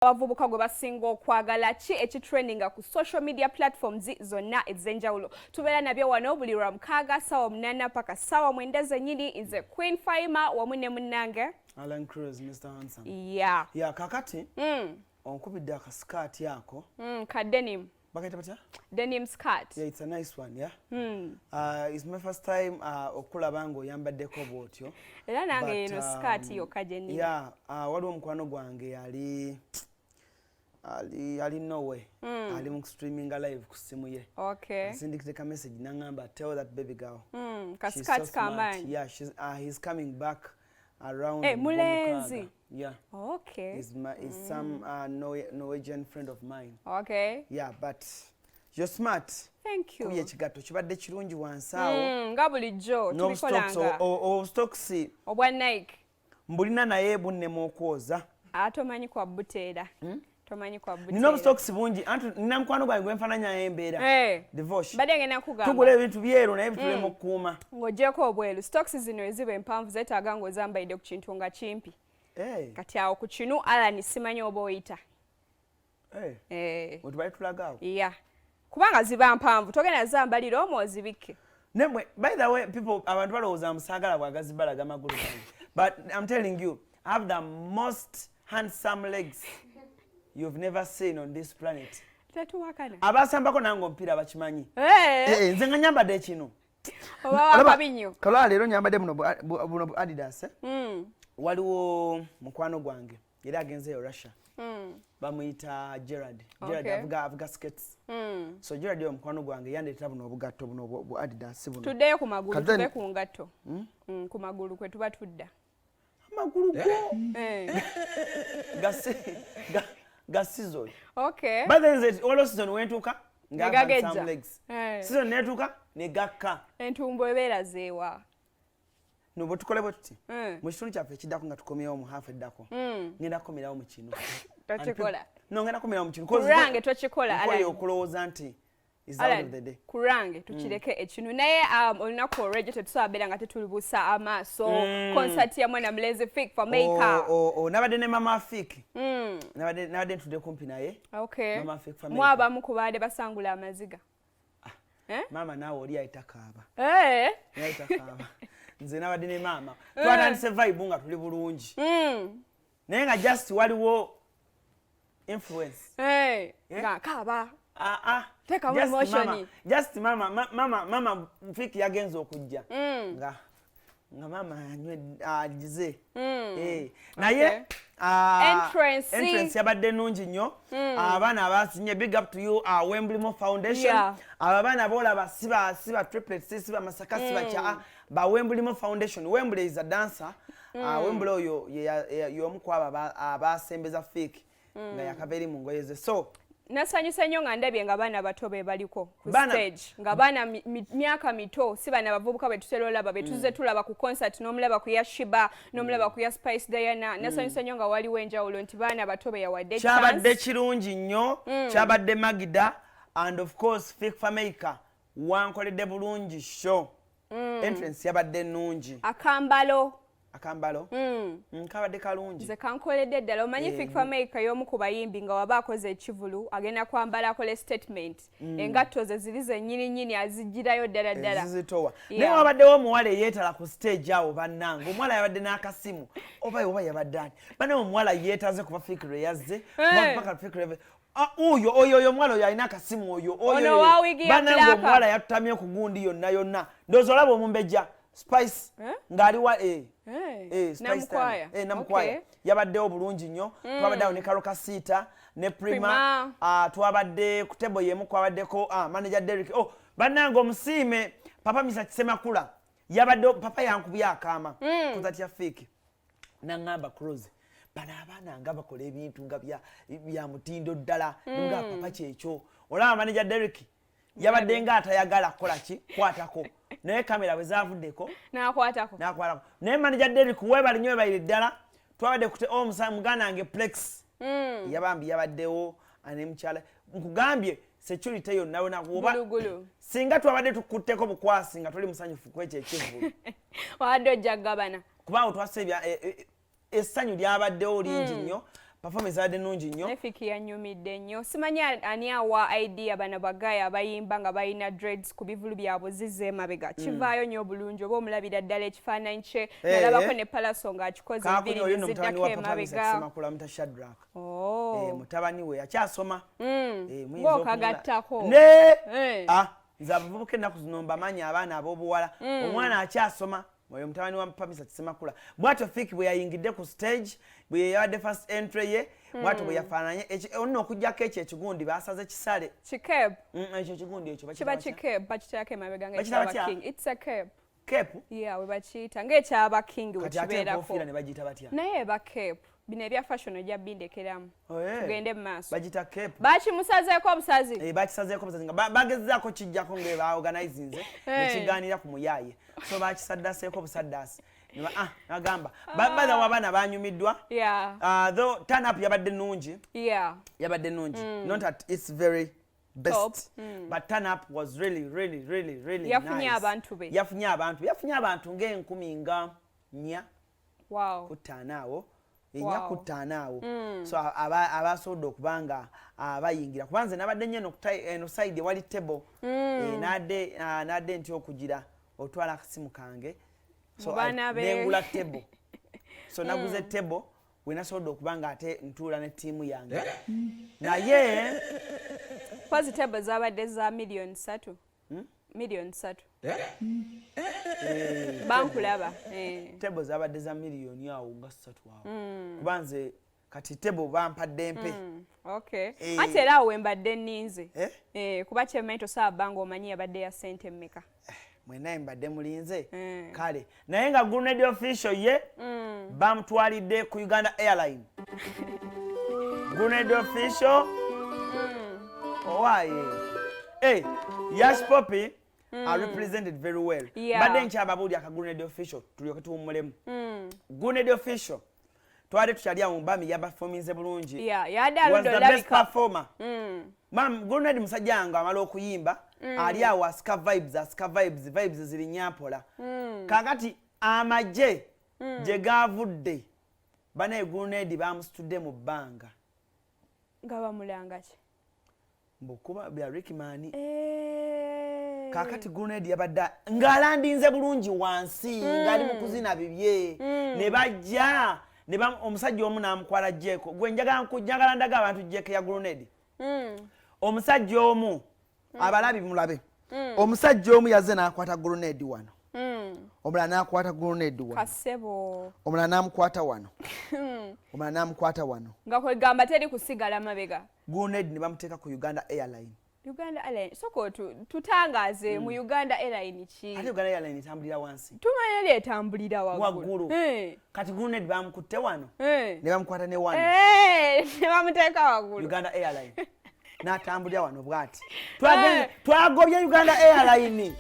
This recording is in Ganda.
Abavubuka gwe basinga okwagala ki ekitrendinga ku social media platforms zonna ez'enjawulo. Tubeera nabyo wano buli lwa mukaaga ssaawa 8 paka ssaawa 9 zennyini. Nze Queen Fameica wamu ne munnange Alan Cruz, Mr. Handsome. Yeah. Yeah, kakati. Onkubidde akaskati yako. Ka denim. Bakaita batya? Denim skirt. Yeah, it's a nice one, yeah. It's my first time okulaba ng'oyambaddeko bw'otyo. Era nange eno skirt yokka gye nnina. Yeah, waliwo mukwano gwange ali nowhere. Ali mu streaming live ku simu ye. Okay. Asindikite ka message nangamba tell that baby girl. Ka skirt kamanyi. Yeah, he's coming back around. Hey, Mulenzi. Yeah. Okay. He's some Norwegian friend of mine. Okay. Yeah, but you're smart. Thank you. Kuye kigato kibadde kirungi wansawo. Nga bulijjo tubikolanga. No stocks. Obwa Nike. Mbulina naye bunnemu okwoza. Tomanyi kwa buteera. Tomanyi kwa buteera. Nina stocks bungi. Nina mukwano gwange gwe nfananya embeera. Divorce. Badde ngena kugamba. Tugula ebintu byeru naye bitulemu okukuuma. Ng'oggyeko obweru. Stocks zino eziba empanvu zeetaaga ng'ozambayidde ku kintu nga kimpi. Kati awo ku kinu Alan simanyi oba oyita. Otubali tulagaawo. Yeah. Kubanga ziba mpanvu togenda zambalira omwo ozibikke. Nemwe, by the way, people abantu balowooza musagala bwagazibalaga magulu gange. But I'm telling you, I have the most handsome legs you've never seen on this planet. Tetuwakana. Abasambako nange omupiira bakimanyi. Nze nga nyambadde kino. Oba wakabinyo. Kala leero nyambadde buno Adidas. Waliwo mukwano gwange era agenzeyo Russia. Bamuyita Gerard. Gerard avuga skates. So Gerard yo mukwano gwange yandeetera buno obugatto buno bu Adidas buno. Tuddeyo ku magulu tube ku ngatto. Ku magulu kwe tuba tudda. Amagulu go. Gasizo. Okay. But then is all season wentuka nga some legs. Season netuka ne gakka. Entumbo ebeera zeewa. No botukole botuti. Mu kitundu kyaffe ekiddako nga tukomyewo mu half eddako. Ngenda kukomerawo mu kino. Tokikola. No ngenda kukomerawo mu kino. Kurange tokikola Alayi okulowooza nti is out of the day. Kurange tukireke ekinu naye olunaku olw'egyo tetusobola nga tetulibuusa amaaso concert ya mwana mulenzi Fik Fameica. Nabadde ne mama Fik. Nabadde ntudde kumpi naye. Okay. Mama Fik Fameica. Mwabamu ku baade basangula amaziga. Mama naawe oli ayita kaaba. Ayita kaaba. Nze nabadde ne mama. Twatandise vibe nga tuli bulungi. Naye nga just waliwo influence. Nga kaaba. Take Just emotion. Just mama Fik yagenze okujja. Nga mama agize. Naye entrance yabadde nnungi nnyo. Abaana abasinye big up to you Wembley Foundation. Abaana bolaba siba triplets siba masaka siba cha ba Wembley Foundation. Wembley is a dancer. Wembley oyo y'omukwaba abasembeza Fik nga yakaberi mu ngoye ze. So nasanyusa nnyo nga ndabye nga baana bato be baliko ku stage nga baana myaka mito si baana bavubuka be tutera olaba be tuze tulaba ku concert n'omulaba ku ya Shiba n'omulaba ku ya Spice Diana. Nasanyusa nnyo nga waliwo enjawulo nti baana bato be yawadde chance. Kyabadde kirungi nnyo, kyabadde Magida and of course Fik Fameica wankoledde bulungi show. Entrance yabadde nnungi. Akambalo kabadde kalungi. Nze kankoledde ddala omanyi Fik Fameica y'omu ku bayimbi nga waba akoze ekivvulu agenda kwambala akole statement. Engatto ze ziri zennyini azigirayo ddala. Zizitowa. Naye wabaddewo omuwala eyeetala ku stage awo bannange. Omuwala yabadde n'akasimu. Oba yabadde ani. Bane omuwala yeetaze kuba Fik lwe yazze. Mpaka Fik lwe oyo omwala oyo alina akasimu oyo. Bannange omuwala yatutamye ku gundi yonna. Ndowooza olaba omumbejja. Spice ngali wa Spice Namukwaya yabaddewo bulungi nnyo. Twabaddewo ne Karo Kasita ne Prima twabadde ku table yemu kwabaddeko manager Derek. Bannange omusiime Papa Misa Kisemakula yabadde papa yankubye akaama kuzatya Fik nangamba Cruise bana abaana nga bakola ebintu nga bya mutindo ddala nga papa kyekyo. Olaba manager Derek yabadde nga atayagala kukola ki kwatako naye kamera bwe zavuddeko n'akwatako naye manager Derek webali nnyo webalire ddala. Twabadde kute muganda wange Plex yabambi yabaddewo ane mukyala nkugambye security yonna oba singa twabadde tukutteko bukwasi nga tuli musanyufu kwekyo ekivvulu wadde ojja gabana kubanga twasebya essanyu lyabaddewo lingi nnyo. performance yabadde nnungi nnyo. Ne Fik yanyumidde nnyo. Simanyi ani awa idea bano bagaya abayimba nga balina dreads ku bivulu byabwe zizze emabega. Kivaayo nnyo bulungi oba omulabira ddala ekifaananyi kye nalabako ne Palaso ng'akikoze enviiri ziddako emabega. Mutabani we yakyasoma. Ng'okagattako. Nze abavubuka ennaku zino mbamanyi abaana ab'obuwala. Omwana akyasoma. Oyo mutabani wa Pamisa Kisemakula. Bw'atyo Fik bwe yayingidde ku stage, bwe yabadde first entry ye, bw'atyo bwe yafaananye olina okugyako ekyo ekigundi baasaze kisale. Kikeebu. Ekyo ekigundi ekyo kiba kikeebu bakiteerako emabega ng'eky'abaking. It's a cape. Cape? Yeah, we bakiyita ng'eky'abaking we kibeerako. Kati ate enkofiira ne bagiyita batya? Naye eba cape. Bino ebya fashion ojja bindekeramu. Tugende mu maaso. Bagita cape. Bakimusazeeko obusazi? Bakisazeeko obusazi nga bagezzaako kijjako ng'ebaorganizinze ne kigaanira ku muyaaye. So bakisaddaseeko obusaddaasi. Nagamba babaza w'abaana banyumiddwa. Though turn up yabadde nnungi. Yabadde nnungi. Not that it's very best. But turn up was really nice. Yafunye abantu be. Yafunye abantu ng'enkumi nga 4. Wow. Kutaano awo. Kutaano awo. So abasobodde okuba nga bayingira kuba nze nabadde nnyo eno side wali table. Nadde nti okugira otwala akasimu kange. So nengula table. So naguze table we nasobodde okuba nga ate ntuula ne ttiimu yange. Naye Pazi table zabadde za million 3. Million 3. Bankulaba. Table zabadde za million awo nga 3 awo. Kuba nze kati table bampadde mpe. Okay. Ate era awo mbadde nninze. Kuba kyemento saaba ng'omanyi yabadde ya ssente mmeka. Mwena mbadde mulinze. Kale. Naye nga Grenade official ye bamutwalidde ku Uganda Airline. Grenade official. Owaye. Yash Poppy are represented very well. Badde nkyababuli aka Grenade official tulyoke tuwummulemu. Grenade official twali tukyali awo mbami yabafominze bulungi. Was the best performer. Grenade musajja wange amala okuyimba ali awo asika vibes ziri nyampola. Kakati amagye gye gaavudde banaye Grenade bamusitudde mu bbanga. Nga bamulanga ki? Mbukuba bya Rickman. Kakati Grenade yabadde ng'alandinze bulungi wansi ng'ali mu kuzina bibye. Ne bajja omusajja omu n'amukwala Jeko. Gwe njagala ndaga abantu Jeko ya Grenade. Omusajja omu abalabi mulabe. Omusajja omu yazze n'akwata Grenade wano. Omulala n'akwata Grenade wano. Kasebo. Omulala n'amukwata wano. Omulala n'amukwata wano. Nga kwegamba teri kusigala mabega. Grenade ne bamuteeka ku Uganda Airline. Uganda Airline. Soko tutangaze mu Uganda Airline ki? Ate Uganda Airline etambulira wansi. Tumanye etambulira waggulu. Kati Grenade bamukutte wano. Ne bamukwata ne wano. Ne bamuteeka waggulu. Uganda Airline. N'atambulira wano bw'ati. Twagobye Uganda Airline.